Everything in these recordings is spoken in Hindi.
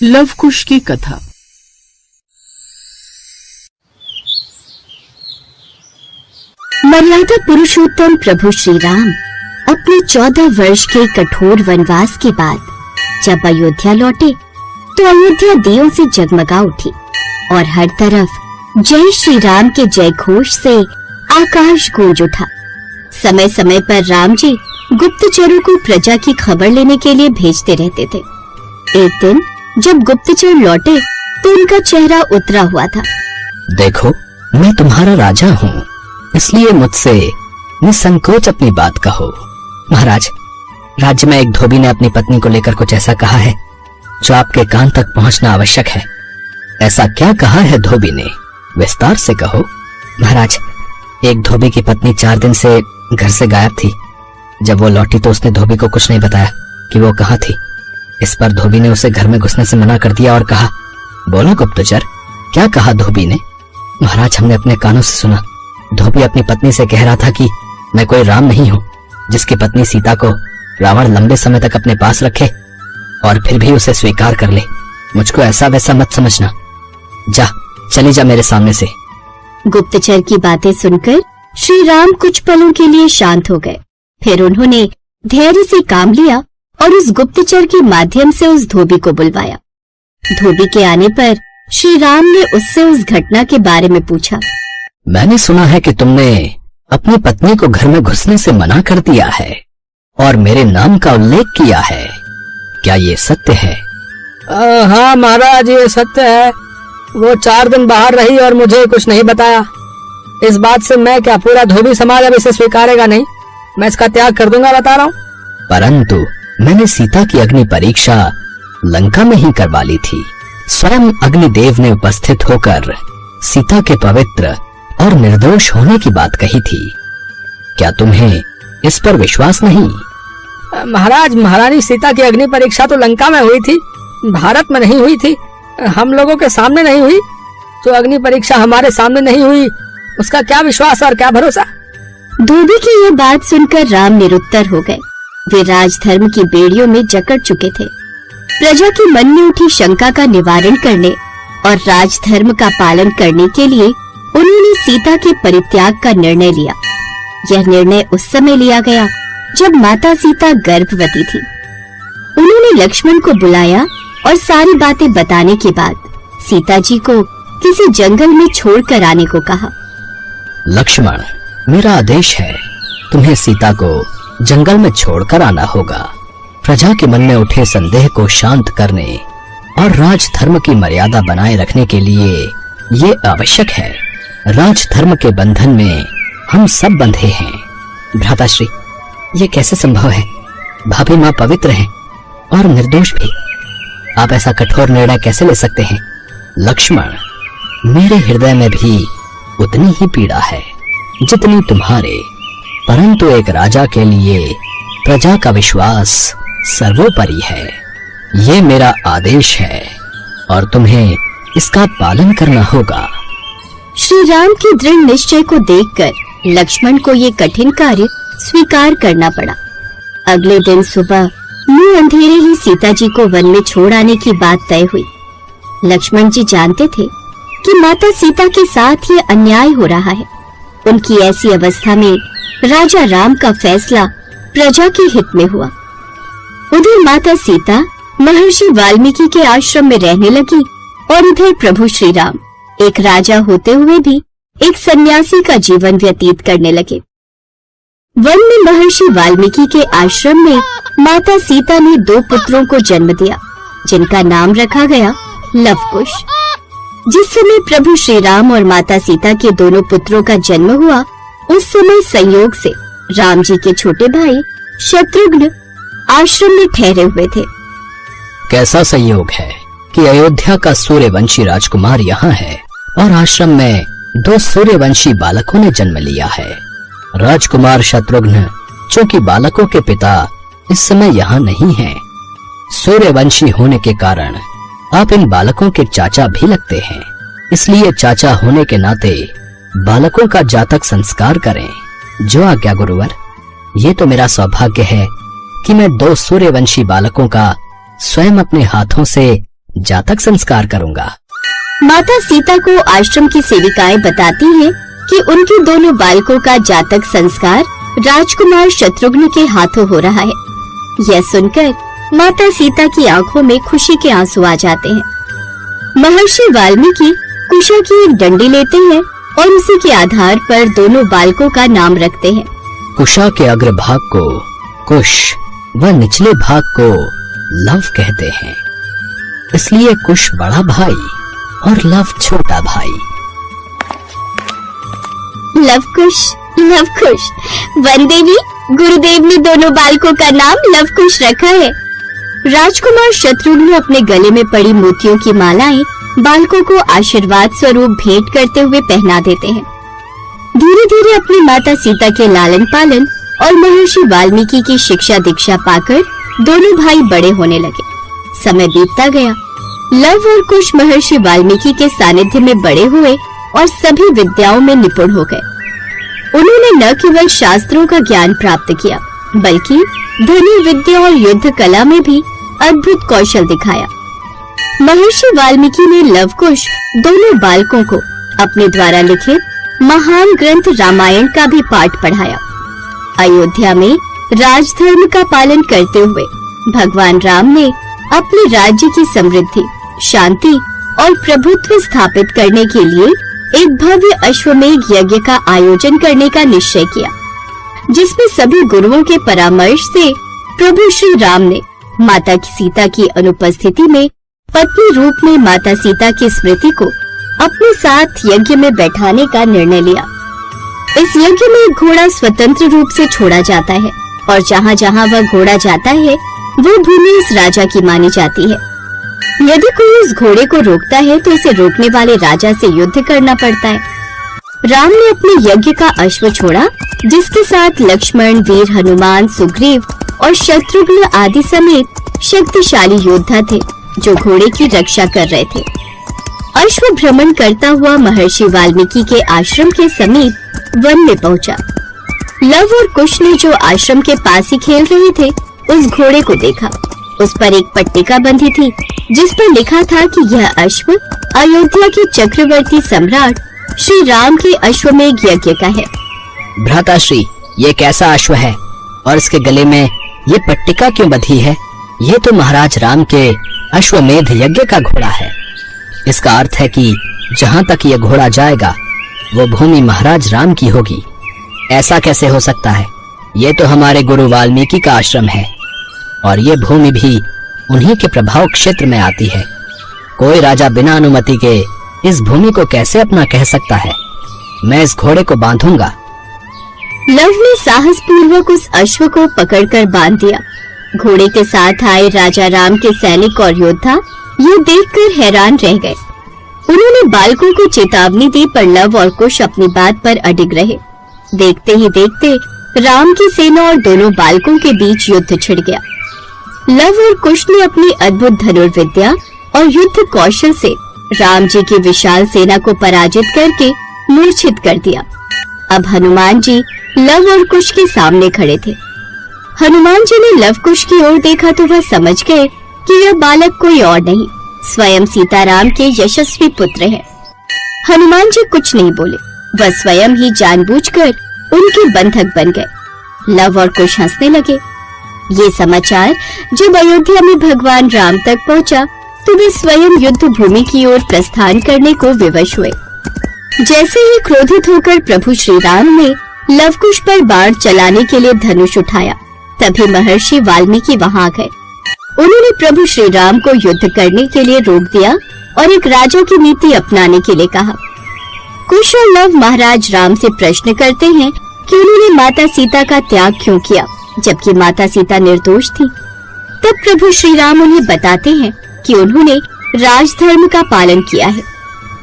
लवकुश की कथा। मर्यादा पुरुषोत्तम प्रभु श्री राम अपने 14 वर्ष के कठोर वनवास के बाद जब अयोध्या लौटे तो अयोध्या दियों से जगमगा उठी और हर तरफ जय श्री राम के जय घोष से आकाश गूंज उठा। समय समय पर राम जी गुप्तचरों को प्रजा की खबर लेने के लिए भेजते रहते थे। एक दिन जब गुप्तचर लौटे तो उनका चेहरा उतरा हुआ था। देखो, मैं तुम्हारा राजा हूँ, इसलिए मुझसे निसंकोच अपनी बात कहो। महाराज, राज्य में एक धोबी ने अपनी पत्नी को लेकर कुछ ऐसा कहा है जो आपके कान तक पहुंचना आवश्यक है। ऐसा क्या कहा है धोबी ने? विस्तार से कहो। महाराज, एक धोबी की पत्नी 4 दिन से घर से गायब थी। जब वो लौटी तो उसने धोबी को कुछ नहीं बताया कि वो कहाँ थी। इस पर धोबी ने उसे घर में घुसने से मना कर दिया और कहा, बोलो गुप्तचर, क्या कहा धोबी ने? महाराज, हमने अपने कानों से सुना। धोबी अपनी पत्नी से कह रहा था कि मैं कोई राम नहीं हूँ जिसकी पत्नी सीता को रावण लंबे समय तक अपने पास रखे और फिर भी उसे स्वीकार कर ले। मुझको ऐसा वैसा मत समझना। जा, चली जा मेरे सामने से। गुप्तचर की बातें सुनकर श्री राम कुछ पलों के लिए शांत हो गए। फिर उन्होंने धैर्य से काम लिया और उस गुप्तचर के माध्यम से उस धोबी को बुलवाया। धोबी के आने पर श्री राम ने उससे उस घटना के बारे में पूछा। मैंने सुना है कि तुमने अपनी पत्नी को घर में घुसने से मना कर दिया है और मेरे नाम का उल्लेख किया है। क्या ये सत्य है? हाँ महाराज, ये सत्य है। वो 4 दिन बाहर रही और मुझे कुछ नहीं बताया। इस बात से मैं क्या, पूरा धोबी समाज अब इसे स्वीकारेगा नहीं। मैं इसका त्याग कर दूंगा, बता रहा हूँ। परंतु मैंने सीता की अग्नि परीक्षा लंका में ही करवा ली थी। स्वयं अग्निदेव ने उपस्थित होकर सीता के पवित्र और निर्दोष होने की बात कही थी। क्या तुम्हें इस पर विश्वास नहीं? महाराज, महारानी सीता की अग्नि परीक्षा तो लंका में हुई थी, भारत में नहीं हुई थी। हम लोगों के सामने नहीं हुई। जो अग्नि परीक्षा हमारे सामने नहीं हुई उसका क्या विश्वास और क्या भरोसा। धोबी की ये बात सुनकर राम निरुत्तर हो गए। वे राजधर्म की बेड़ियों में जकड़ चुके थे। प्रजा के मन में उठी शंका का निवारण करने और राजधर्म का पालन करने के लिए उन्होंने सीता के परित्याग का निर्णय लिया। यह निर्णय उस समय लिया गया जब माता सीता गर्भवती थी। उन्होंने लक्ष्मण को बुलाया और सारी बातें बताने के बाद सीता जी को किसी जंगल में छोड़कर आने को कहा। लक्ष्मण, मेरा आदेश है, तुम्हें सीता को जंगल में छोड़कर आना होगा। प्रजा के मन में उठे संदेह को शांत करने और राजधर्म की मर्यादा बनाए रखने के लिए ये आवश्यक है। राजधर्म के बंधन में हम सब बंधे हैं। भ्राताश्री, ये कैसे संभव है? भाभी माँ पवित्र हैं और निर्दोष भी। आप ऐसा कठोर निर्णय कैसे ले सकते हैं? लक्ष्मण, मेरे हृदय में भी उतनी ही पीड़ा है जितनी तुम्हारे, परंतु एक राजा के लिए प्रजा का विश्वास सर्वोपरि है। ये मेरा आदेश है और तुम्हें इसका पालन करना होगा। श्री राम के दृढ़ निश्चय को देखकर लक्ष्मण को ये कठिन कार्य स्वीकार करना पड़ा। अगले दिन सुबह मुंह अंधेरे ही सीता जी को वन में छोड़ आने की बात तय हुई। लक्ष्मण जी जानते थे कि माता सीता के साथ ये अन्याय हो रहा है। उनकी ऐसी अवस्था में राजा राम का फैसला प्रजा के हित में हुआ। उधर माता सीता महर्षि वाल्मीकि के आश्रम में रहने लगी और इधर प्रभु श्री राम एक राजा होते हुए भी एक सन्यासी का जीवन व्यतीत करने लगे। वन में महर्षि वाल्मीकि के आश्रम में माता सीता ने 2 पुत्रों को जन्म दिया जिनका नाम रखा गया लवकुश। जिस समय प्रभु श्री राम और माता सीता के दोनों पुत्रों का जन्म हुआ उस समय संयोग से राम जी के छोटे भाई शत्रुघ्न आश्रम में ठहरे हुए थे। कैसा संयोग है कि अयोध्या का सूर्यवंशी राजकुमार यहाँ है और आश्रम में 2 सूर्यवंशी बालकों ने जन्म लिया है। राजकुमार शत्रुघ्न, जो कि बालकों के पिता, इस समय यहाँ नहीं है। सूर्यवंशी होने के कारण आप इन बालकों के चाचा भी लगते हैं, इसलिए चाचा होने के नाते बालकों का जातक संस्कार करें। जो आज्ञा गुरुवर। ये तो मेरा सौभाग्य है कि मैं 2 सूर्यवंशी बालकों का स्वयं अपने हाथों से जातक संस्कार करूंगा। माता सीता को आश्रम की सेविकाएं बताती हैं कि उनके दोनों बालकों का जातक संस्कार राजकुमार शत्रुघ्न के हाथों हो रहा है। यह सुनकर माता सीता की आंखों में खुशी के आंसू आ जाते हैं। महर्षि वाल्मीकि कुशा की एक डंडी लेते हैं और उसी के आधार पर दोनों बालकों का नाम रखते हैं। कुशा के अग्रभाग को कुश व निचले भाग को लव कहते हैं, इसलिए कुश बड़ा भाई और लव छोटा भाई। लवकुश, लवकुश, वनदेवी, गुरुदेव ने दोनों बालकों का नाम लवकुश रखा है। राजकुमार शत्रुघ्न अपने गले में पड़ी मोतियों की मालाएं बालकों को आशीर्वाद स्वरूप भेंट करते हुए पहना देते हैं। धीरे धीरे अपनी माता सीता के लालन पालन और महर्षि वाल्मीकि की शिक्षा दीक्षा पाकर दोनों भाई बड़े होने लगे। समय बीतता गया। लव और कुश महर्षि वाल्मीकि के सानिध्य में बड़े हुए और सभी विद्याओं में निपुण हो गए। उन्होंने न केवल शास्त्रों का ज्ञान प्राप्त किया, बल्कि धनुर्विद्या विद्या और युद्ध कला में भी अद्भुत कौशल दिखाया। महर्षि वाल्मीकि ने लवकुश दोनों बालकों को अपने द्वारा लिखित महान ग्रंथ रामायण का भी पाठ पढ़ाया। अयोध्या में राजधर्म का पालन करते हुए भगवान राम ने अपने राज्य की समृद्धि, शांति और प्रभुत्व स्थापित करने के लिए एक भव्य अश्वमेध यज्ञ का आयोजन करने का निश्चय किया, जिसमें सभी गुरुओं के परामर्श से प्रभु श्री राम ने माता सीता की अनुपस्थिति में पत्नी रूप में माता सीता की स्मृति को अपने साथ यज्ञ में बैठाने का निर्णय लिया। इस यज्ञ में एक घोड़ा स्वतंत्र रूप से छोड़ा जाता है और जहाँ जहाँ वह घोड़ा जाता है वो भूमि उस राजा की मानी जाती है। यदि कोई उस घोड़े को रोकता है तो उसे रोकने वाले राजा से युद्ध करना पड़ता है। राम ने अपने यज्ञ का अश्व छोड़ा, जिसके साथ लक्ष्मण, वीर हनुमान, सुग्रीव और शत्रुघ्न आदि समेत शक्तिशाली योद्धा थे जो घोड़े की रक्षा कर रहे थे। अश्व भ्रमण करता हुआ महर्षि वाल्मीकि के आश्रम के समीप वन में पहुंचा। लव और कुश ने जो आश्रम के पास ही खेल रहे थे उस घोड़े को देखा। उस पर एक पट्टिका बंधी थी जिस पर लिखा था कि यह अश्व अयोध्या के चक्रवर्ती सम्राट श्री राम के अश्वमेध यज्ञ का है। भ्राताश्री, ये कैसा अश्व है और इसके गले में ये पट्टिका क्यों बंधी है? ये तो महाराज राम के अश्वमेध यज्ञ का घोड़ा है। इसका अर्थ है कि जहाँ तक ये घोड़ा जाएगा वो भूमि महाराज राम की होगी। ऐसा कैसे हो सकता है? ये तो हमारे गुरु वाल्मीकि का आश्रम है और ये भूमि भी उन्हीं के प्रभाव क्षेत्र में आती है। कोई राजा बिना अनुमति के इस भूमि को कैसे अपना कह सकता है? मैं इस घोड़े को बांधूंगा। लव ने साहस पूर्वक उस अश्व को पकड़कर बांध दिया। घोड़े के साथ आए राजा राम के सैनिक और योद्धा ये देखकर हैरान रह गए। उन्होंने बालकों को चेतावनी दी, पर लव और कुश अपनी बात पर अडिग रहे। देखते ही देखते राम की सेना और दोनों बालकों के बीच युद्ध छिड़ गया। लव और कुश ने अपनी अद्भुत धनुर्विद्या और युद्ध कौशल से राम जी की विशाल सेना को पराजित करके मूर्छित कर दिया। अब हनुमान जी लव और कुश के सामने खड़े थे। हनुमान जी ने लव कुश की ओर देखा तो वह समझ गए कि यह बालक कोई और नहीं, स्वयं सीताराम के यशस्वी पुत्र हैं। हनुमान जी कुछ नहीं बोले, वह स्वयं ही जानबूझकर उनके बंधक बन गए। लव और कुश हंसने लगे। ये समाचार जब अयोध्या में भगवान राम तक पहुंचा तो वे स्वयं युद्ध भूमि की ओर प्रस्थान करने को विवश हुए। जैसे ही क्रोधित होकर प्रभु श्री राम ने लवकुश पर बाण चलाने के लिए धनुष उठाया, तभी महर्षि वाल्मीकि वहां आ गए। उन्होंने प्रभु श्री राम को युद्ध करने के लिए रोक दिया और एक राजा की नीति अपनाने के लिए कहा। कुश और लव महाराज राम से प्रश्न करते हैं कि उन्होंने माता सीता का त्याग क्यों किया, जबकि माता सीता निर्दोष थी। तब प्रभु श्री राम उन्हें बताते हैं कि उन्होंने राजधर्म का पालन किया है।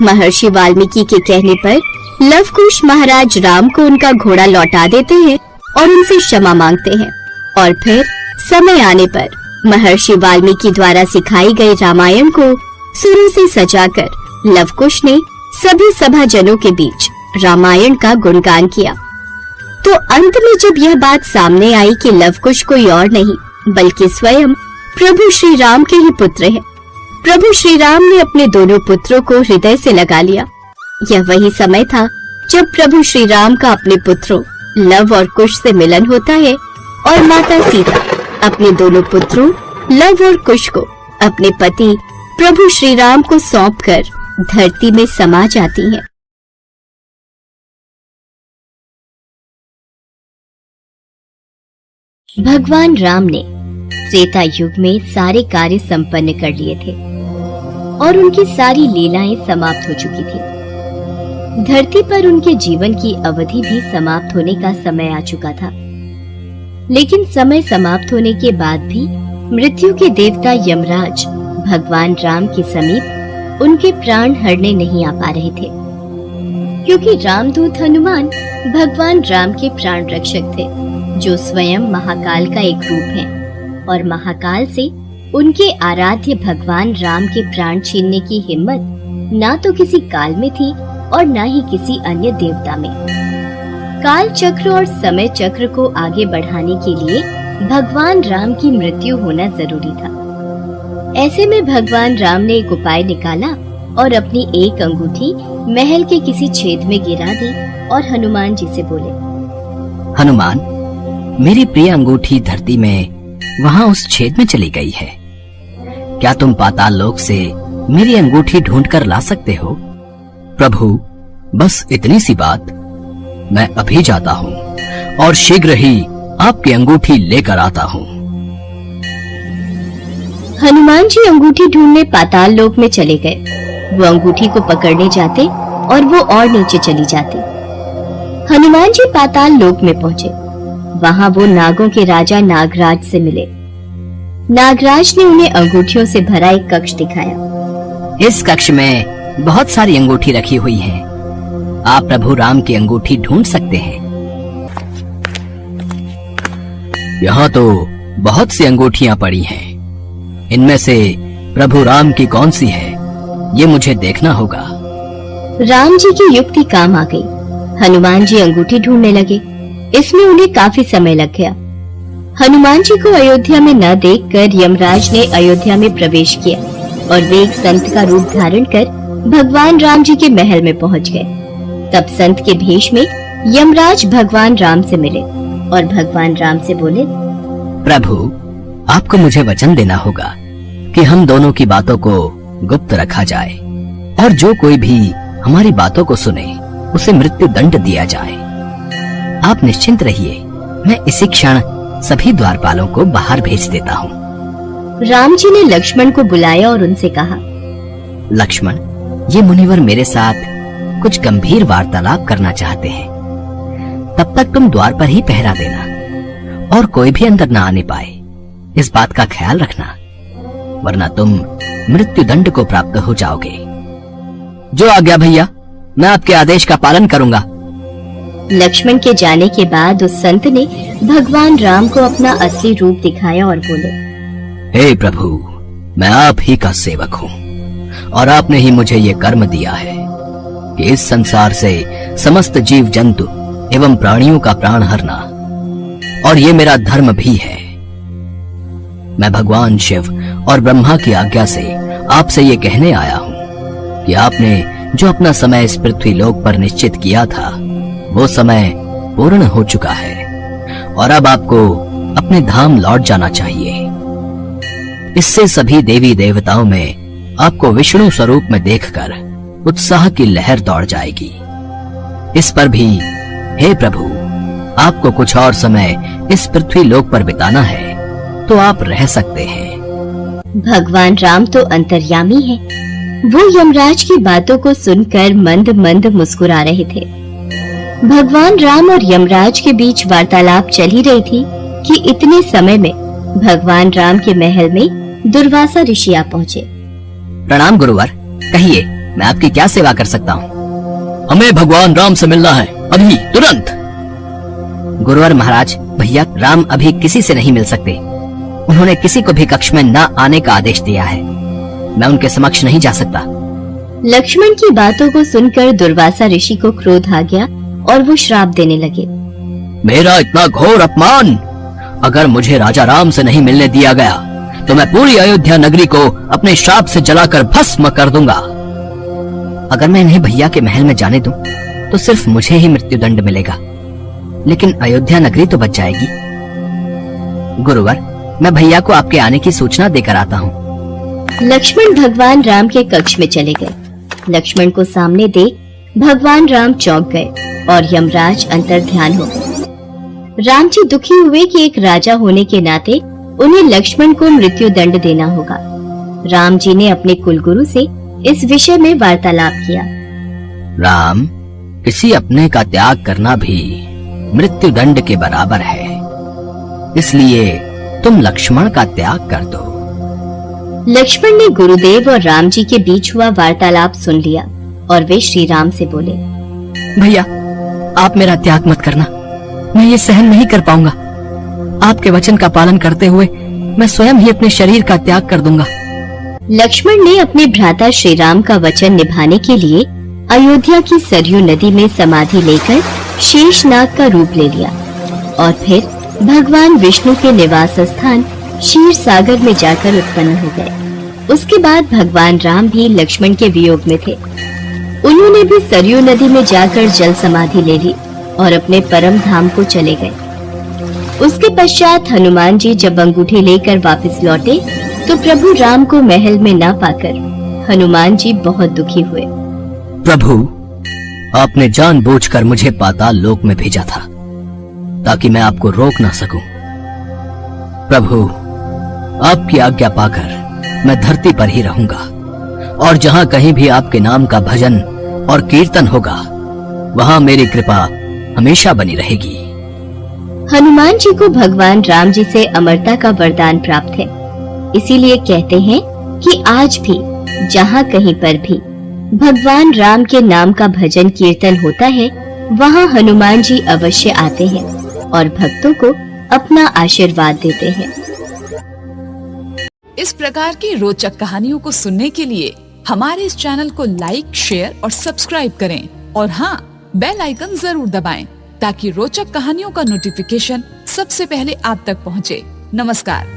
महर्षि वाल्मीकि के कहने पर लवकुश महाराज राम को उनका घोड़ा लौटा देते हैं और उनसे क्षमा मांगते हैं, और फिर समय आने पर महर्षि वाल्मीकि द्वारा सिखाई गई रामायण को सुरों से सजाकर लवकुश ने सभी सभाजनों के बीच रामायण का गुणगान किया। तो अंत में जब यह बात सामने आई कि लवकुश कोई और नहीं बल्कि स्वयं प्रभु श्री राम के ही पुत्र हैं, प्रभु श्री राम ने अपने दोनों पुत्रों को हृदय से लगा लिया। यह वही समय था जब प्रभु श्री राम का अपने पुत्रों लव और कुश से मिलन होता है और माता सीता अपने दोनों पुत्रों लव और कुश को अपने पति प्रभु श्री राम को सौंपकर धरती में समा जाती हैं। भगवान राम ने त्रेता युग में सारे कार्य संपन्न कर लिए थे और उनकी सारी लीलाएं समाप्त हो चुकी थी। धरती पर उनके जीवन की अवधि भी समाप्त होने का समय आ चुका था। लेकिन समय समाप्त होने के बाद भी मृत्यु के देवता यमराज भगवान राम के समीप उनके प्राण हरने नहीं आ पा रहे थे, क्योंकि रामदूत हनुमान भगवान राम के प्राण रक्षक थे, जो स्वयं महाकाल का एक रूप है और महाकाल से उनके आराध्य भगवान राम के प्राण छीनने की हिम्मत ना तो किसी काल में थी और ना ही किसी अन्य देवता में। काल चक्र और समय चक्र को आगे बढ़ाने के लिए भगवान राम की मृत्यु होना जरूरी था। ऐसे में भगवान राम ने एक उपाय निकाला और अपनी एक अंगूठी महल के किसी छेद में गिरा दी और हनुमान जी से बोले, हनुमान, मेरी प्रिय अंगूठी धरती में वहाँ उस छेद में चली गई है। क्या तुम पाताल लोक से मेरी अंगूठी ढूंढ कर ला सकते हो? प्रभु, बस इतनी सी बात। मैं अभी जाता हूँ और शीघ्र ही आपकी अंगूठी लेकर आता हूँ। हनुमान जी अंगूठी ढूंढने पाताल लोक में चले गए। वो अंगूठी को पकड़ने जाते और वो और नीचे चली जाती। हनुमान जी पाताल लोक में पहुँचे। वहाँ वो नागों के राजा नागराज से मिले। नागराज ने उन्हें अंगूठियों से भरा एक कक्ष दिखाया। इस कक्ष में बहुत सारी अंगूठी रखी हुई है। आप प्रभु राम की अंगूठी ढूंढ सकते हैं। यहाँ तो बहुत सी अंगूठियाँ पड़ी हैं। इनमें से प्रभु राम की कौन सी है, ये मुझे देखना होगा। राम जी की युक्ति काम आ गई। हनुमान जी अंगूठी ढूंढने लगे। इसमें उन्हें काफी समय लग गया। हनुमान जी को अयोध्या में न देखकर यमराज ने अयोध्या में प्रवेश किया और वे एक संत का रूप धारण कर भगवान राम जी के महल में पहुंच गए। तब संत के भेष में यमराज भगवान राम से मिले और भगवान राम से बोले, प्रभु, आपको मुझे वचन देना होगा कि हम दोनों की बातों को गुप्त रखा जाए और जो कोई भी हमारी बातों को सुने उसे मृत्यु दंड दिया जाए। आप निश्चिंत रहिए, मैं इसी क्षण सभी द्वारपालों को बाहर भेज देता हूँ। राम जी ने लक्ष्मण को बुलाया और उनसे कहा, लक्ष्मण, ये मुनिवर मेरे साथ कुछ गंभीर वार्तालाप करना चाहते हैं। तब तक तुम द्वार पर ही पहरा देना और कोई भी अंदर न आने पाए, इस बात का ख्याल रखना, वरना तुम मृत्यु दंड को प्राप्त हो जाओगे। जो आज्ञा भैया, मैं आपके आदेश का पालन करूंगा। लक्ष्मण के जाने के बाद उस संत ने भगवान राम को अपना असली रूप दिखाया और बोले, हे प्रभु, मैं आप ही का सेवक हूँ और आपने ही मुझे ये कर्म दिया है कि इस संसार से समस्त जीव जंतु एवं प्राणियों का प्राण हरना, और ये मेरा धर्म भी है। मैं भगवान शिव और ब्रह्मा की आज्ञा से आपसे ये कहने आया हूँ कि आपने जो अपना समय इस पृथ्वी लोक पर निश्चित किया था, वो समय पूर्ण हो चुका है और अब आपको अपने धाम लौट जाना चाहिए। इससे सभी देवी देवताओं में आपको विष्णु स्वरूप में देखकर उत्साह की लहर दौड़ जाएगी। इस पर भी हे प्रभु, आपको कुछ और समय इस पृथ्वी लोक पर बिताना है तो आप रह सकते हैं। भगवान राम तो अंतर्यामी है। वो यमराज की बातों को सुनकर मंद मंद मुस्कुरा रहे थे। भगवान राम और यमराज के बीच वार्तालाप चल ही रही थी कि इतने समय में भगवान राम के महल में दुर्वासा ऋषि आ पहुँचे। प्रणाम गुरुवर, कहिए मैं आपकी क्या सेवा कर सकता हूँ? हमें भगवान राम से मिलना है, अभी तुरंत। गुरुवर महाराज, भैया राम अभी किसी से नहीं मिल सकते। उन्होंने किसी को भी कक्ष में न आने का आदेश दिया है। मैं उनके समक्ष नहीं जा सकता। लक्ष्मण की बातों को सुनकर दुर्वासा ऋषि को क्रोध आ गया और वो श्राप देने लगे। मेरा इतना घोर अपमान! अगर मुझे राजा राम से नहीं मिलने दिया गया तो मैं पूरी अयोध्या नगरी को अपने श्राप से जलाकर भस्म कर दूंगा। अगर मैं इन्हें भैया के महल में जाने दूं, तो सिर्फ मुझे ही मृत्युदंड मिलेगा, लेकिन अयोध्या नगरी तो बच जाएगी। गुरुवर, मैं भैया को आपके आने की सूचना देकर आता हूँ। लक्ष्मण भगवान राम के कक्ष में चले गए। लक्ष्मण को सामने देख भगवान राम चौंक गए और यमराज अंतर्ध्यान हो गए। राम जी दुखी हुए कि एक राजा होने के नाते उन्हें लक्ष्मण को मृत्यु दंड देना होगा। राम जी ने अपने कुलगुरु से इस विषय में वार्तालाप किया। राम, किसी अपने का त्याग करना भी मृत्यु दंड के बराबर है, इसलिए तुम लक्ष्मण का त्याग कर दो। लक्ष्मण ने गुरुदेव और राम जी के बीच हुआ वार्तालाप सुन लिया और वे श्री राम से बोले, भैया, आप मेरा त्याग मत करना, मैं ये सहन नहीं कर पाऊंगा। आपके वचन का पालन करते हुए मैं स्वयं ही अपने शरीर का त्याग कर दूंगा। लक्ष्मण ने अपने भ्राता श्री राम का वचन निभाने के लिए अयोध्या की सरयू नदी में समाधि लेकर शेषनाग का रूप ले लिया और फिर भगवान विष्णु के निवास स्थान क्षीर सागर में जाकर उत्पन्न हो गए। उसके बाद भगवान राम भी लक्ष्मण के वियोग में थे। उन्होंने भी सरयू नदी में जाकर जल समाधि ले ली और अपने परम धाम को चले गए। उसके पश्चात हनुमान जी जब अंगूठी लेकर वापस लौटे तो प्रभु राम को महल में न पाकर हनुमान जी बहुत दुखी हुए। प्रभु, आपने जानबूझकर मुझे पाताल लोक में भेजा था ताकि मैं आपको रोक ना सकूं। प्रभु, आपकी आज्ञा पाकर मैं धरती पर ही रहूंगा और जहां कहीं भी आपके नाम का भजन और कीर्तन होगा, वहां मेरी कृपा हमेशा बनी रहेगी। हनुमान जी को भगवान राम जी से अमरता का वरदान प्राप्त है। इसीलिए कहते हैं कि आज भी जहाँ कहीं पर भी भगवान राम के नाम का भजन कीर्तन होता है, वहाँ हनुमान जी अवश्य आते हैं और भक्तों को अपना आशीर्वाद देते हैं। इस प्रकार की रोचक कहानियों को सुनने के लिए हमारे इस चैनल को लाइक, शेयर और सब्सक्राइब करें और हाँ, बेल आइकन जरूर दबाएं ताकि रोचक कहानियों का नोटिफिकेशन सबसे पहले आप तक पहुँचे। नमस्कार।